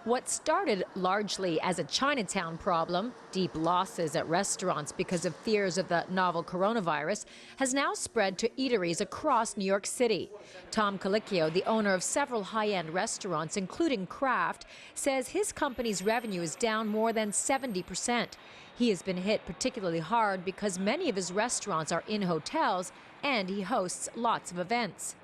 What started largely as a Chinatown problem, deep losses at restaurants because of fears of the novel coronavirus, has now spread to eateries across New York City. Tom Colicchio, the owner of several high-end restaurants, including Kraft, says his company's revenue is down more than 70%. He has been hit particularly hard because many of his restaurants are in hotels and he hosts lots of events.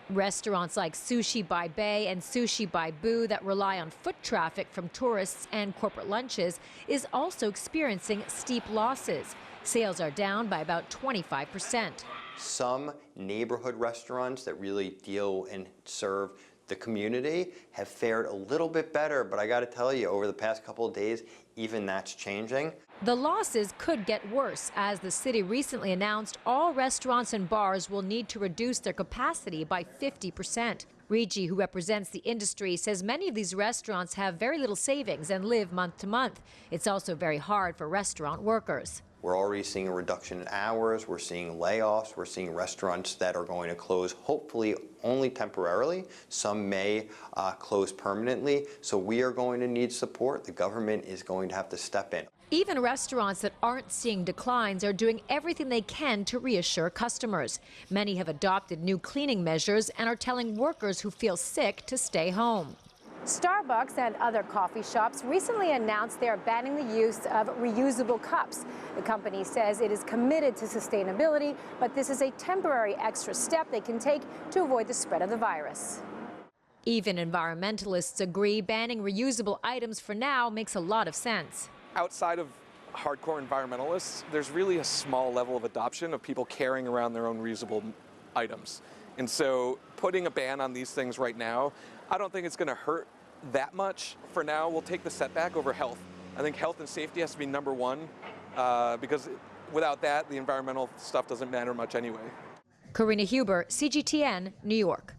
Restaurants like Sushi by Bay and Sushi by Boo that rely on foot traffic from tourists and corporate lunches is also experiencing steep losses. Sales are down by about 25%. Some neighborhood restaurants that really deal and serve the community have fared a little bit better, but I got to tell you, over the past couple of days, even that's changing. The losses could get worse, as the city recently announced all restaurants and bars will need to reduce their capacity by 50%. Regi, who represents the industry, says many of these restaurants have very little savings and live month to month. It's also very hard for restaurant workers. We're already seeing a reduction in hours, we're seeing layoffs, we're seeing restaurants that are going to close, hopefully only temporarily. Some may close permanently, so we are going to need support. The government is going to have to step in. Even restaurants that aren't seeing declines are doing everything they can to reassure customers. Many have adopted new cleaning measures and are telling workers who feel sick to stay home. Starbucks and other coffee shops recently announced they are banning the use of reusable cups. The company says it is committed to sustainability, but this is a temporary extra step they can take to avoid the spread of the virus. Even environmentalists agree banning reusable items for now makes a lot of sense. Outside of hardcore environmentalists, there's really a small level of adoption of people carrying around their own reusable items. And so putting a ban on these things right now, I don't think it's going to hurt that much. For now, we'll take the setback over health. I think health and safety has to be number one, because without that, the environmental stuff doesn't matter much anyway. Karina Huber, CGTN, New York.